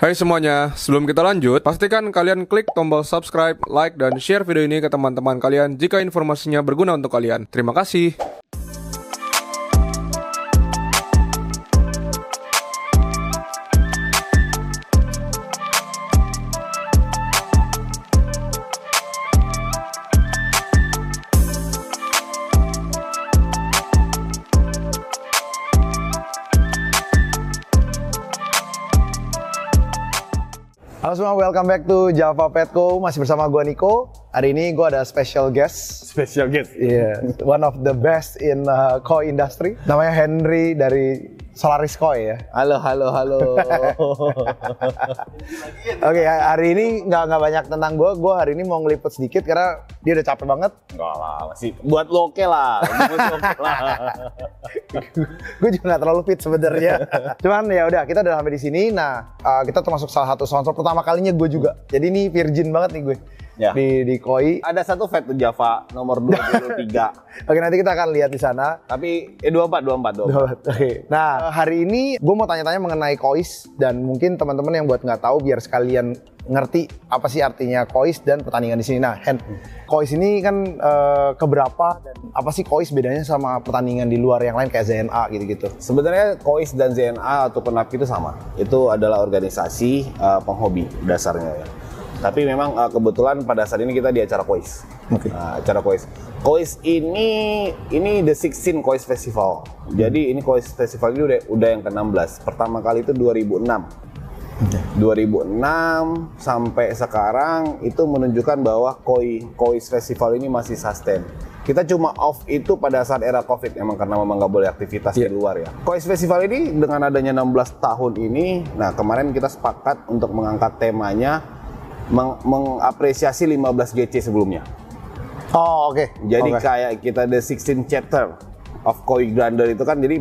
Hai semuanya, sebelum kita lanjut, pastikan kalian klik tombol subscribe, like, dan share video ini ke teman-teman kalian jika informasinya berguna untuk kalian. Terima kasih. Halo semua, welcome back to Java Petco. Masih bersama gue Nico. Hari ini gue ada special guest. Special guest? Iya, yeah, one of the best in koi industry. Namanya Henry dari Solaris Koi ya. Halo. Oke, hari ini nggak banyak tentang gue. Gue hari ini mau ngeliput sedikit karena dia udah capek banget. Enggak lah, masih buat lo oke lah. Gue juga nggak terlalu fit sebenarnya. Cuman ya udah, kita udah sampai di sini. Nah, kita termasuk salah satu sponsor pertama kalinya gue juga. Jadi ini virgin banget nih gue. Ya. Di koi. Ada satu vet tuh Java nomor 23. Oke, nanti kita akan lihat di sana. Tapi 24. Oke. Nah, hari ini gue mau tanya-tanya mengenai kois dan mungkin teman-teman yang buat nggak tahu biar sekalian ngerti apa sih artinya kois dan pertandingan di sini. Nah, kois ini kan keberapa dan apa sih kois bedanya sama pertandingan di luar yang lain kayak ZNA gitu-gitu? Sebenarnya kois dan ZNA atau PENAP itu sama. Itu adalah organisasi penghobi dasarnya ya. Tapi memang kebetulan pada saat ini kita di acara kois. Okay. Acara kois. Kois ini The 16 Kois Festival. Jadi ini Kois Festival ini udah yang ke-16. Pertama kali itu 2006. Okay. 2006 sampai sekarang itu menunjukkan bahwa Kois Festival ini masih sustain. Kita cuma off itu pada saat era Covid emang karena memang nggak boleh aktivitas di luar ya. Kois Festival ini dengan adanya 16 tahun ini, nah kemarin kita sepakat untuk mengangkat temanya mengapresiasi 15 GC sebelumnya. Oh, oke. Jadi kayak kita the 16 chapter of Koi Grandeur itu kan, jadi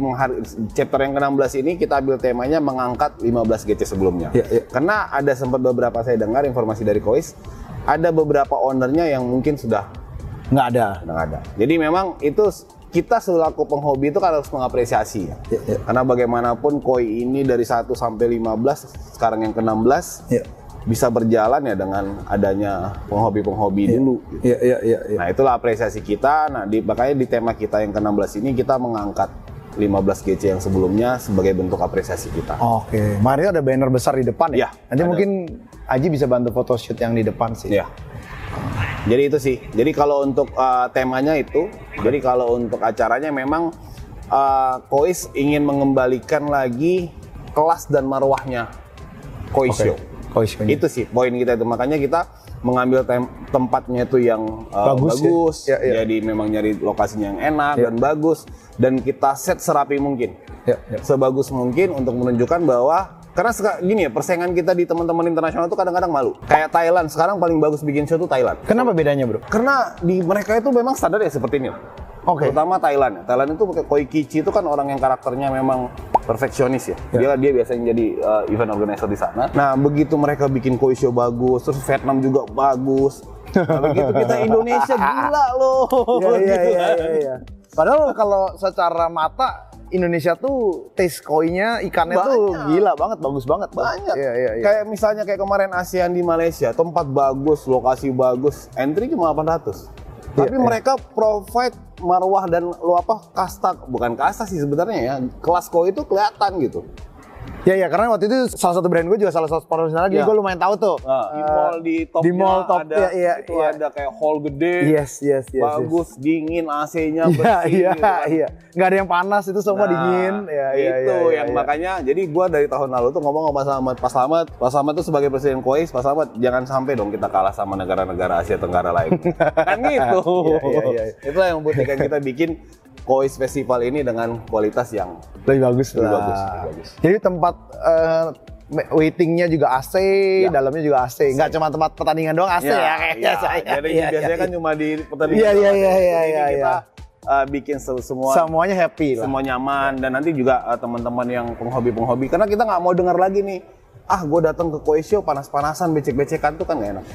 chapter yang ke-16 ini kita ambil temanya mengangkat 15 GC sebelumnya. Karena ada sempat beberapa saya dengar informasi dari Kois, ada beberapa ownernya yang mungkin sudah nggak ada. Jadi memang itu kita selaku penghobi itu kan harus mengapresiasi ya. Karena bagaimanapun Koi ini dari 1 sampai 15, sekarang yang ke-16 bisa berjalan ya dengan adanya penghobi-penghobi dulu. Gitu. Nah, itulah apresiasi kita. Nah, makanya di tema kita yang ke-16 ini kita mengangkat 15 GC yang sebelumnya sebagai bentuk apresiasi kita. Oke. Mario ada banner besar di depan ya? Nanti ada. Mungkin Aji bisa bantu photoshoot yang di depan sih. Iya. Jadi itu sih. Jadi kalau untuk temanya itu, jadi kalau untuk acaranya memang Kois ingin mengembalikan lagi kelas dan marwahnya Koi Show. Itu sih poin kita itu, makanya kita mengambil tempatnya itu yang bagus. Jadi memang nyari lokasinya yang enak dan bagus, dan kita set serapi mungkin, sebagus mungkin untuk menunjukkan bahwa karena gini ya, persaingan kita di teman-teman internasional itu kadang-kadang malu. Kayak Thailand sekarang paling bagus bikin show tuh Thailand. Kenapa bedanya, bro? Karena di mereka itu memang standar ya seperti ini. Terutama Thailand. Thailand itu Koi Kichi itu kan orang yang karakternya memang perfeksionis ya. Dia biasanya jadi event organizer di sana. Nah, begitu mereka bikin Koi show bagus, terus Vietnam juga bagus. Nah, begitu kita Indonesia gila loh. Iya. Padahal kalau secara mata Indonesia tuh taste koinya, ikannya banyak. Tuh gila banget, bagus banget. Banyak. Iya. Kayak misalnya kayak kemarin ASEAN di Malaysia, tempat bagus, lokasi bagus, entry cuma 800. Tapi mereka provide marwah dan kasta, bukan kasta sih sebenarnya ya, kelas koi itu kelihatan gitu. Ya, karena waktu itu salah satu brand gue juga salah satu sponsor lagi, gue lumayan tahu tuh. Di mall top ada, ada kayak hall gede, yes, bagus, dingin, AC-nya bersih. Iya. Nggak ada yang panas, itu semua dingin. Makanya, jadi gue dari tahun lalu tuh ngomong sama Pak Slamet tuh sebagai presiden Kois, Pak Slamet jangan sampai dong kita kalah sama negara-negara Asia Tenggara lain. Kan gitu. Itulah yang membuktikan kita bikin Kois Festival ini dengan kualitas yang lebih bagus. Jadi tempat waitingnya juga AC, dalamnya juga AC. Nggak cuma tempat pertandingan doang AC ya kayaknya saya. Jadi biasanya kan cuma di pertandingan. Kita bikin semuanya happy lah. Semua nyaman, dan nanti juga teman-teman yang penghobi karena kita nggak mau dengar lagi nih, gue datang ke Koi Show panas-panasan, becek-becekan tuh kan nggak enak.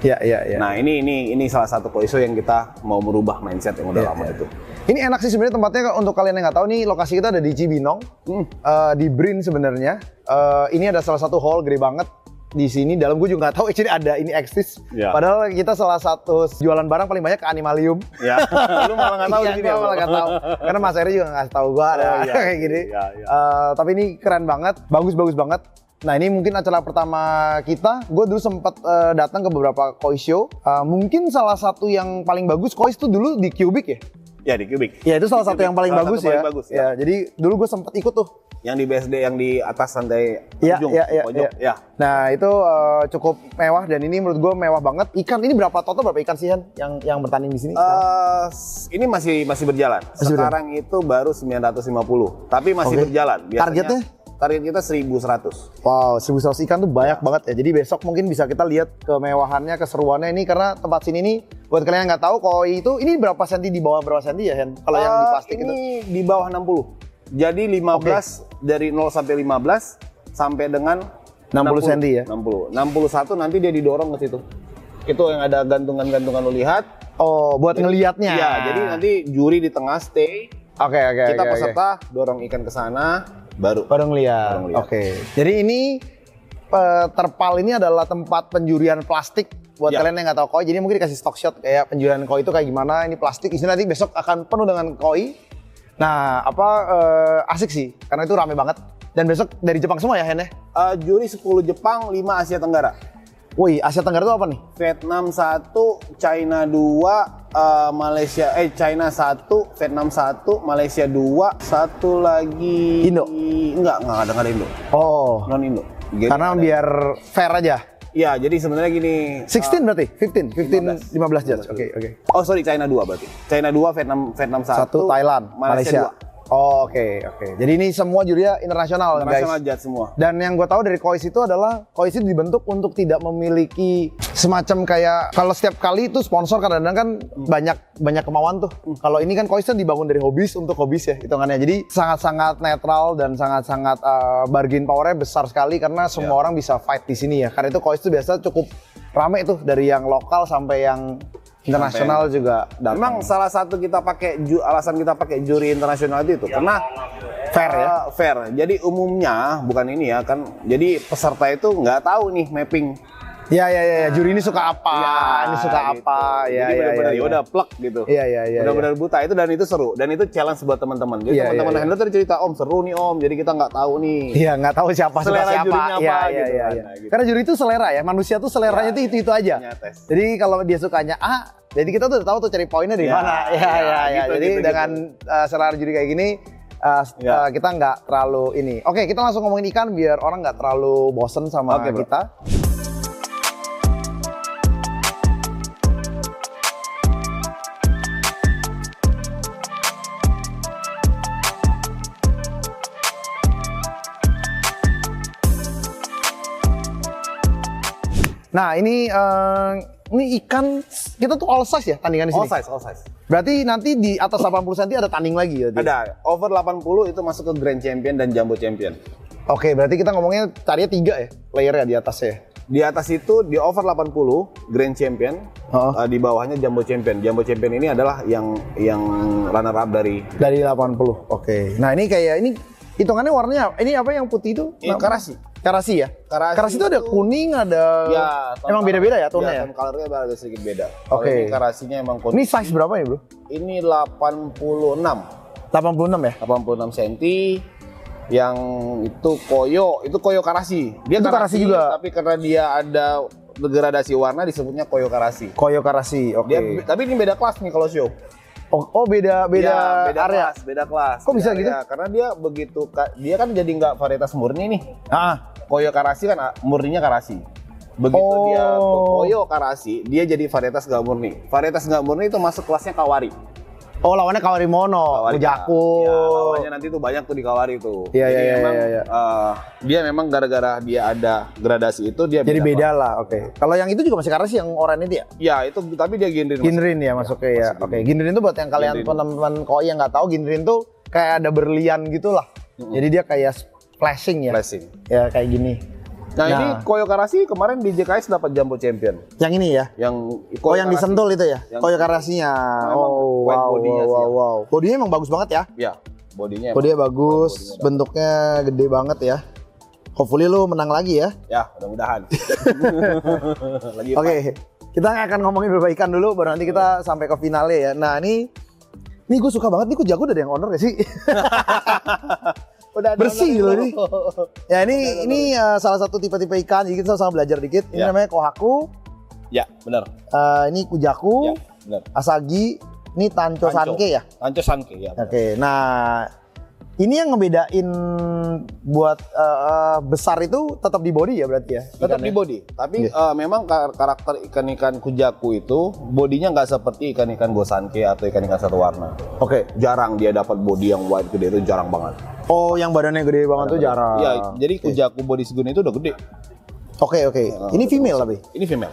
Iya, iya, iya. Nah, ini salah satu Koiso yang kita mau merubah mindset yang udah Iya, lama iya. itu. Ini enak sih sebenarnya tempatnya, untuk kalian yang nggak tahu nih, lokasi kita ada di Cibinong, di Brin sebenarnya. Ini ada salah satu hall gede banget di sini. Dalam gue juga nggak tahu actually ada ini eksis. Ya. Padahal kita salah satu jualan barang paling banyak ke Animalium. Ya, lu malah nggak tahu Iya, di sini. gua malah nggak tahu. Karena Mas Eri juga nggak tahu gua ada iya. kayak gini. Iya, iya. Tapi ini keren banget, bagus banget. Nah ini mungkin acara pertama kita. Gue dulu sempat datang ke beberapa Koi Show. Mungkin salah satu yang paling bagus Koi tuh dulu di Cubic ya. Ya di Cubic. Ya itu salah satu yang paling Salah bagus satu ya. paling bagus, Ya, jadi dulu gue sempat ikut tuh. Yang di BSD yang di atas lantai Iya, ujung, iya, iya, pojok. iya. Ya. Nah itu cukup mewah dan ini menurut gue mewah banget. Ikan ini berapa total berapa ikan sih Han yang bertanding di sini? Ini masih berjalan. Masih Sekarang itu baru 950, tapi masih Oke. berjalan. Biasanya, Targetnya? Target kita 1100. Wow, 1.100 ikan tuh banyak banget ya. Jadi besok mungkin bisa kita lihat kemewahannya, keseruannya ini karena tempat sini nih buat kalian yang nggak tahu Koi itu ini berapa senti di bawah berapa senti ya Hen? Kalau yang di plastik itu? Ini di bawah 60. Jadi 15 dari 0 sampai 15 sampai dengan 60 senti ya? 60. 61 nanti dia didorong ke situ. Itu yang ada gantungan-gantungan lo lihat. Oh, buat ngelihatnya. Iya, jadi nanti juri di tengah stay. Oke. Kita peserta dorong ikan ke sana baru. Baru ngeliat. Baru ngeliat. Oke. Jadi ini terpal ini adalah tempat penjurian plastik buat Ya. kalian yang nggak tahu Koi. Jadi mungkin dikasih stock shot kayak penjurian Koi itu kayak gimana. Ini plastik. Isinya nanti besok akan penuh dengan Koi. Nah, asik sih karena itu rame banget. Dan besok dari Jepang semua ya Hen ya? Juri 10 Jepang, 5 Asia Tenggara. Wih, Asia Tenggara itu apa nih? Vietnam 1, China 2, China 1, Vietnam 1, Malaysia 2, satu lagi Indo? Enggak ada Indo. Oh, Non Indo. karena biar fair aja. Ya, jadi sebenarnya gini. 16 berarti? 15 judge. Oke. Oh, sorry, China 2 berarti. China 2, Vietnam 1, Satu Thailand, Malaysia. 2. Oh, oke. Jadi ini semua jurinya internasional, International guys. judge semua. Dan yang gue tahu dari Koi itu adalah Koi itu dibentuk untuk tidak memiliki semacam kayak kalau setiap kali itu sponsor kadang-kadang kan banyak kemauan tuh. Kalau ini kan Koi itu dibangun dari hobis untuk hobis ya hitungannya. Jadi sangat-sangat netral dan sangat-sangat bargain powernya besar sekali karena semua orang bisa fight di sini ya. Karena itu Koi itu biasa cukup rame tuh dari yang lokal sampai yang internasional juga datang. Memang salah satu alasan kita pakai juri internasional itu karena Fair ya? Fair. Jadi umumnya bukan ini ya kan. Jadi peserta itu nggak tahu nih mapping. Ya. Juri ini suka apa? Ini suka gitu. apa? Ya. Jadi benar-benar ya udah plek gitu. Iya. Benar-benar buta itu dan itu seru dan itu challenge buat teman-teman. Jadi Iya, teman-teman iya. handler tadi cerita Om seru nih Om. Jadi kita nggak tahu nih. Iya, nggak tahu siapa Selera siapa. jurinya apa, Iya, gitu iya. kan. Nah, gitu. Karena juri itu selera ya. Manusia tuh seleranya tuh itu aja. Nyates. Jadi kalau dia sukanya A, jadi kita tuh udah tahu tuh cari poinnya dari Ya, mana. Iya. gitu, Jadi gitu, dengan selera juri kayak gini Ya. kita nggak terlalu ini. Oke, kita langsung ngomongin ikan biar orang nggak terlalu bosen sama Oke, bro. kita. Nah, ini ikan kita tuh all size ya tandingan di sini. All size. Berarti nanti di atas 80 cm ada tanding lagi ya? Di? Ada over 80 itu masuk ke Grand Champion dan Jumbo Champion. Oke, berarti kita ngomongnya tadinya 3 ya layernya di atasnya. Di atas itu di over 80 Grand Champion, di bawahnya Jumbo Champion. Jumbo Champion ini adalah yang runner up dari Dari 80. Oke. Nah, ini kayak ini hitungannya warnanya ini apa yang putih itu? Ini karasi. Karasi ya? Karasi itu ada itu- kuning, ada emang beda-beda ya tone ya? Tone colornya agak sedikit beda. Kalau Oke. ini karasinya emang Ini size berapa nih, Bro? Ini 86 86 ya? 86 cm. Yang itu koyo karasi. Dia Itu karasi juga? Tapi karena dia ada degradasi warna disebutnya koyo karasi. Koyo karasi. Oke. Tapi ini beda kelas nih kalau show. Oh, beda Ya, area. beda kelas. Kok bisa Beda gitu? area. Karena dia dia kan jadi nggak varietas murni nih. Ah, Koyo karasi kan murninya karasi. Begitu dia koyo karasi, dia jadi varietas nggak murni. Varietas nggak murni itu masuk kelasnya kawari. oh lawannya Kawarimono, Mujaku. Ya, lawannya nanti tuh banyak tuh di kawari tuh. Iya, Jadi iya, memang iya. dia memang gara-gara dia ada gradasi itu dia Jadi beda kelas. lah, oke. Kalau yang itu juga masih karasi yang oranye itu ya? Ya itu tapi dia Ginrin. Ginrin ya masuknya ya. Oke, Ginrin itu buat yang kalian Ginrin. teman-teman Koi yang nggak tahu, Ginrin tuh kayak ada berlian gitu lah. Jadi dia kayak flashing ya. Flashing. Ya kayak gini. Nah, ini Koyo Karashi kemarin di JKS dapat Jumbo Champion. Yang ini ya? Yang Yang disentul itu ya? Koyo Karashinya. Oh, wow. Bodinya emang bagus banget ya? Ya, bodinya bagus, bentuknya gede banget ya. Hopefully lu menang lagi ya. Ya, mudah-mudahan. Oke, kita akan ngomongin beberapa ikan dulu, baru nanti kita sampai ke finale ya. Nah, ini gue suka banget nih, kok jago udah ada yang owner gak sih? Udah bersih loh nih. Ya ini salah satu tipe-tipe ikan, jadi kita sama belajar dikit. Ini namanya kohaku. Ya, benar. Ini kujaku. Ya, benar. Asagi. Ini tancho sanke ya. Tancho sanke ya. Oke, nah ini yang ngebedain buat besar itu tetap di body ya berarti ya? Tetap di body. Tapi memang karakter ikan-ikan kujaku itu bodinya nggak seperti ikan-ikan gosanke atau ikan-ikan satu warna. Oke. Jarang dia dapat body yang wide gede, itu jarang banget. Oh, yang badannya gede banget tuh jarang. Iya, jadi kujaku body segini itu udah gede. Oke. Ini female tapi? Ini female.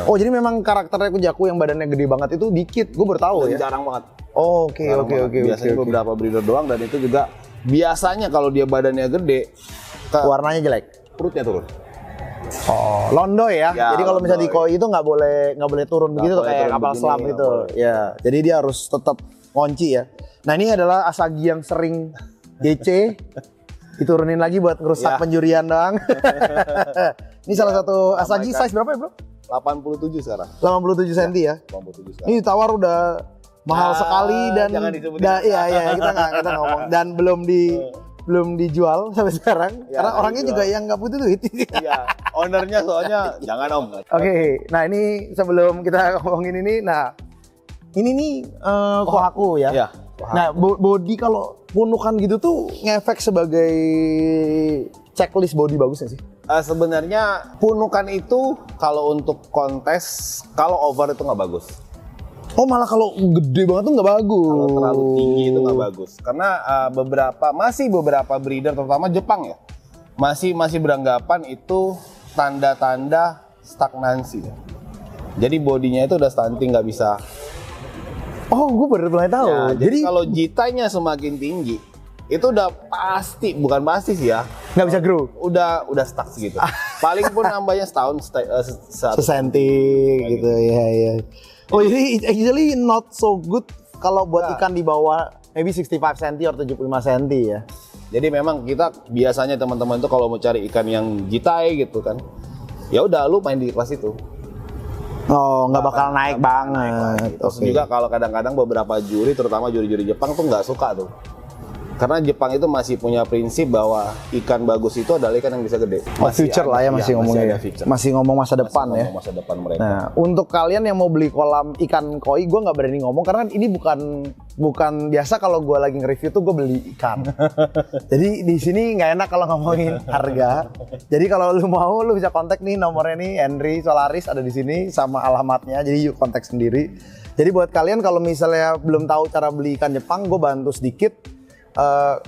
Oh, jadi memang karakternya kujaku yang badannya gede banget itu dikit. Gue baru tahu ya. Jarang banget. Oh, oke. Biasanya beberapa breeder doang, dan itu juga biasanya kalau dia badannya gede, warnanya jelek. perutnya turun. Oh, londoy ya. Jadi kalau misalnya di koi itu nggak boleh turun begitu tuh kayak kapal selam gitu. Ya, jadi dia harus tetap ngunci ya. Nah, ini adalah asagi yang sering DC diturunin lagi buat ngerusak penjurian doang. Ini salah satu asagi size berapa ya, Bro? 87 sekarang. 87 cm ya. 87 sekarang. Ini tawar udah mahal sekali dan iya kita nggak ngomong dan belum dijual sampai sekarang karena orangnya juga yang nggak butuh duit. Iya, ownernya soalnya jangan om. Oke, nah ini sebelum kita ngomongin ini, nah ini nih kohaku ya. Iya. Nah body kalau punukan gitu tuh ngefek sebagai checklist body bagus nggak sih? Sebenarnya punukan itu kalau untuk kontes, kalau over itu nggak bagus. Oh, malah kalau gede banget tuh nggak bagus. Kalau terlalu tinggi itu nggak bagus. Karena beberapa breeder, terutama Jepang ya, masih beranggapan itu tanda-tanda stagnansi. Jadi bodinya itu udah stunting, nggak bisa. Oh, gue baru mulai tahu. Ya, jadi kalau jitanya semakin tinggi, itu udah bukan pasti sih ya. Nggak bisa grow. Udah stuck segitu. Paling pun nambahnya setahun sesenti gitu ya. Oh, jadi actually not so good kalau buat ikan di bawah maybe 65 cm atau 75 cm ya. Jadi memang kita biasanya teman-teman itu kalau mau cari ikan yang jitai gitu kan, ya udah lu main di kelas itu. Oh, nggak bakal naik banget. Terus juga kalau kadang-kadang beberapa juri, terutama juri-juri Jepang tuh nggak suka tuh. Karena Jepang itu masih punya prinsip bahwa ikan bagus itu adalah ikan yang bisa gede. Future lah ya masih ngomongnya. Masih ngomong masa depan ya. Masa depan mereka. Nah, untuk kalian yang mau beli kolam ikan koi, gue nggak berani ngomong karena ini bukan biasa kalau gue lagi nge-review tuh gue beli ikan. Jadi di sini nggak enak kalau ngomongin harga. Jadi kalau lu mau, lu bisa kontak nih nomornya nih Henry Solaris ada di sini sama alamatnya. Jadi yuk kontak sendiri. Jadi buat kalian kalau misalnya belum tahu cara beli ikan Jepang, gue bantu sedikit.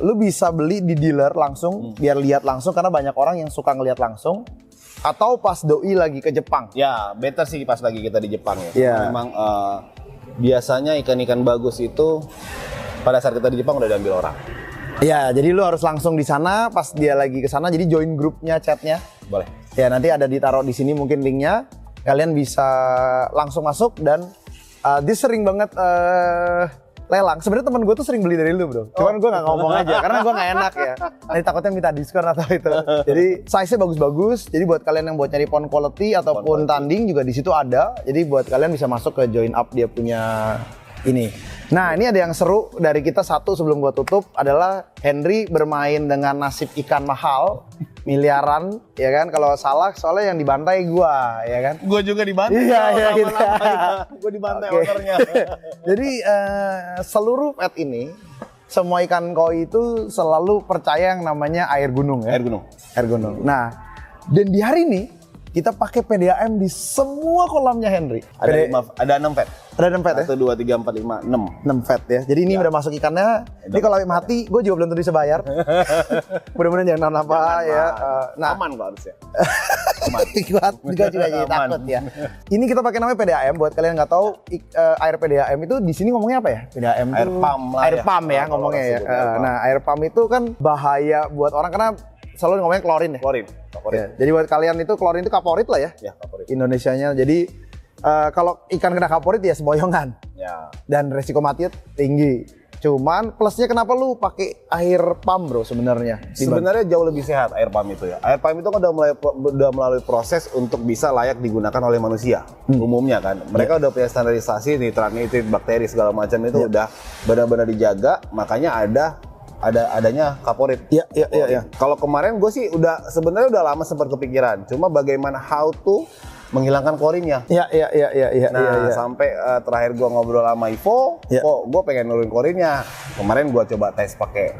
Lu bisa beli di dealer langsung biar lihat langsung karena banyak orang yang suka ngelihat langsung atau pas doi lagi ke Jepang. Ya, better sih pas lagi kita di Jepang ya. Yeah. Memang biasanya ikan-ikan bagus itu pada saat kita di Jepang udah diambil orang. Ya, jadi lu harus langsung di sana pas dia lagi ke sana. Jadi join grupnya, chatnya. Boleh. Ya, nanti ada ditaruh di sini mungkin linknya. Kalian bisa langsung masuk dan dia sering banget lelang. Sebenarnya teman gue tuh sering beli dari lu, Bro. Cuman gue nggak ngomong aja karena gue nggak enak ya. Nanti takutnya minta diskon atau itu. Jadi size-nya bagus-bagus. Jadi buat kalian yang buat nyari pond quality ataupun tanding juga di situ ada. Jadi buat kalian bisa masuk ke join up dia punya ini. Nah, ini ada yang seru dari kita satu sebelum gue tutup adalah Henry bermain dengan nasib ikan mahal miliaran, ya kan? Kalau salah soalnya yang dibantai gue, ya kan? Gue juga dibantai. Iya gitu. Gue dibantai ownernya. Jadi seluruh pet ini, semua ikan koi itu selalu percaya yang namanya air gunung ya. Air gunung. Nah, dan di hari ini kita pakai PDAM di semua kolamnya Henry. Ada 6 pet. Ada 6 pet ya? 1, 2, 3, 4, 5, 6. 6 fat ya. Jadi ini udah masuk ikannya. Ini kalau mati, gue juga belum tentu bisa bayar. Mudah-mudahan jangan apa ya. Nah, aman kok harusnya. Kuat juga jadi takut ya. Ini kita pakai namanya PDAM. Buat kalian nggak tahu air PDAM itu di sini ngomongnya apa ya? PDAM air pump lah. Air pump ya ngomongnya ya. Nah, air pump itu kan bahaya buat orang karena selalu ngomongnya klorin ya. Klorin, kaporit. Ya, jadi buat kalian itu klorin itu kaporit lah ya. Ya, kaporit. Indonesianya. Jadi kalau ikan kena kaporit ya semboyongan. Ya. Dan resiko matinya tinggi. Cuman plusnya kenapa lu pakai air pump bro sebenarnya? Sebenarnya jauh lebih sehat air pump itu ya. Air pump itu kan udah melalui proses untuk bisa layak digunakan oleh manusia umumnya kan. Mereka udah punya standarisasi nitrat, nitrit, bakteri segala macam itu udah benar-benar dijaga. Makanya adanya kaporit. Iya. Kalau kemarin gue sih sebenarnya udah lama sempat kepikiran. Cuma bagaimana how to menghilangkan klorinnya. Iya. Nah, sampai terakhir gua ngobrol sama Ivo, kok gua pengen nurunin klorinnya. Kemarin gua coba tes pakai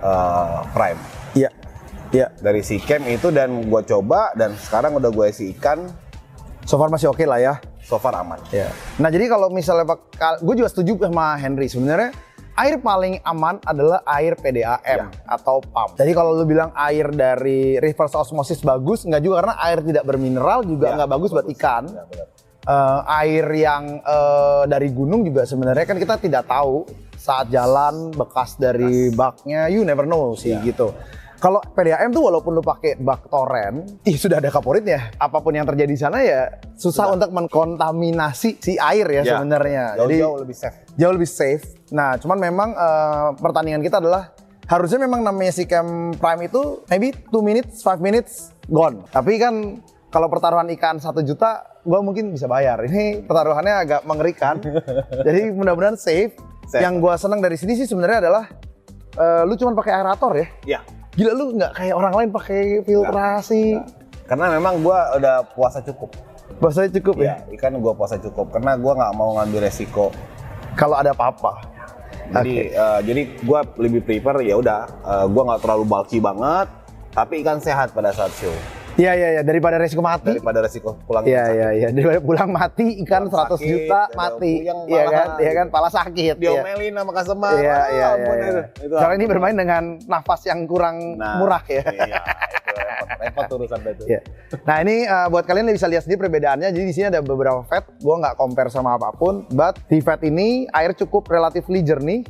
Prime. Iya. Dari si Cam itu dan gua coba dan sekarang udah gua isi ikan. So far masih oke lah ya. So far aman. Iya. Nah, jadi kalau misalnya gue juga setuju sama Henry sebenarnya air paling aman adalah air PDAM atau pump. Jadi kalau lu bilang air dari reverse osmosis bagus, nggak juga karena air tidak bermineral juga nggak bagus buat ikan. Ya, benar. Air yang dari gunung juga sebenarnya kan kita tidak tahu saat jalan bekas dari baknya, you never know sih gitu. Kalau PDAM tuh walaupun lu pakai bak toren, sudah ada kaporitnya. Apapun yang terjadi di sana ya susah untuk mengkontaminasi si air ya sebenarnya. Jadi jauh lebih safe. Jauh lebih safe. Nah, cuman memang pertandingan kita adalah harusnya memang namanya si Cam Prime itu maybe 2 minutes, 5 minutes gone. Tapi kan kalau pertaruhan ikan 1 juta, gua mungkin bisa bayar. Ini pertaruhannya agak mengerikan. Jadi mudah-mudahan safe. Yang gua senang dari sini sih sebenarnya adalah lu cuma pakai aerator ya. Iya. Gila lu nggak kayak orang lain pakai filtrasi. Karena memang gua udah puasa cukup. Bahasanya cukup ya? Ikan gua puasa cukup karena gua nggak mau ngambil resiko. Kalau ada apa-apa. Jadi gua lebih prefer ya udah gua nggak terlalu bulky banget, tapi ikan sehat pada saat show. Iya. Daripada resiko mati. Daripada resiko pulang. Iya. Daripada pulang mati, ikan pulang 100 sakit, juta mati. Iya kan? Iya kan? Pala sakit. Diomelin sama customer. Iya. Karena ini ampun. bermain dengan nafas yang kurang murah ya. Iya, itu repot urusan itu. Iya. Nah ini buat kalian yang bisa lihat sendiri perbedaannya. Jadi di sini ada beberapa fat. Gua nggak compare sama apapun. But di fat ini air cukup relatively jernih.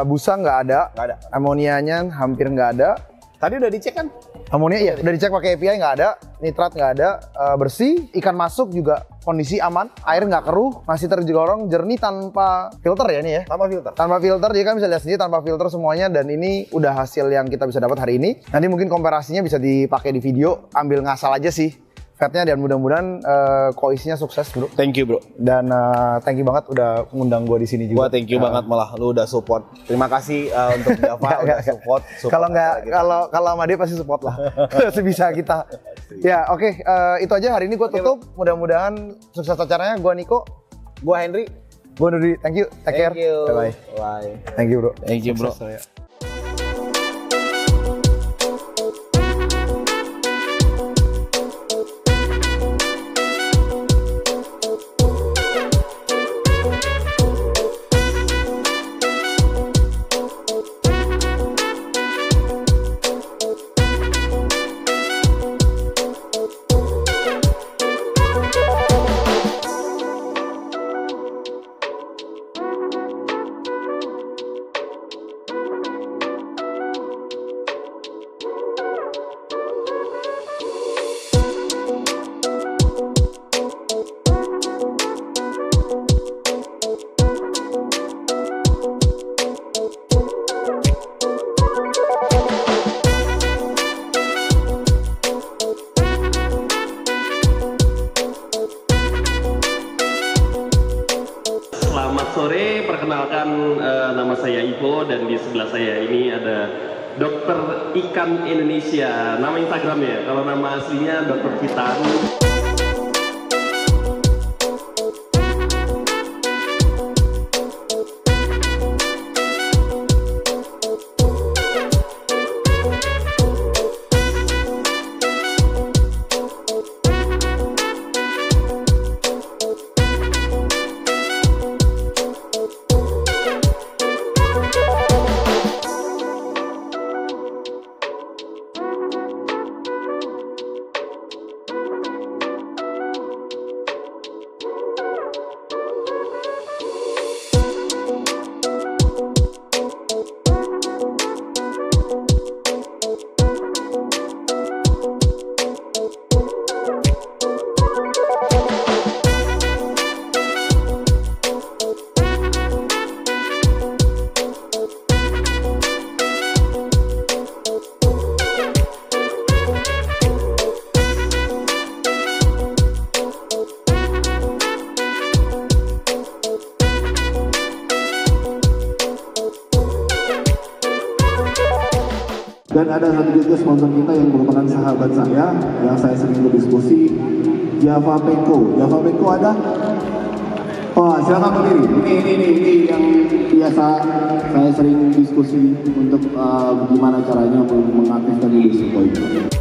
Busa nggak ada. Nggak ada. Amonianya hampir nggak ada. Tadi udah dicek kan? Amonia iya, udah dicek pakai API nggak ada, nitrat nggak ada, bersih, ikan masuk juga kondisi aman, air nggak keruh, masih tergolong jernih tanpa filter ya ini ya? Tanpa filter. Tanpa filter, jadi kan bisa lihat sendiri tanpa filter semuanya dan ini udah hasil yang kita bisa dapat hari ini. Nanti mungkin komparasinya bisa dipakai di video, ambil ngasal aja sih fatnya dan mudah-mudahan koisnya sukses bro. Thank you bro. Dan thank you banget udah ngundang gue di sini juga. Gua thank you banget malah lu udah support. Terima kasih untuk Java udah support. Kalau nggak kalau sama dia pasti support lah. Sebisa kita. Ya oke, itu aja hari ini gue tutup. Mudah-mudahan sukses acaranya. Gue Niko. Gue Henry. Gue Nuri. Thank you. Take care. Bye. Bye. Thank you bro. Thank you bro. Sukses, ya. Selamat sore, perkenalkan nama saya Ivo dan di sebelah saya ini ada Dokter Ikan Indonesia. Nama Instagramnya, kalau nama aslinya Dokter Kitan. Dan ada satu juga sponsor kita yang merupakan sahabat saya, yang saya sering berdiskusi, Java Peko. Java Peko ada? Oh, silakan berdiri. Ini yang biasa saya sering diskusi untuk gimana caranya mengaktifkan industri koin.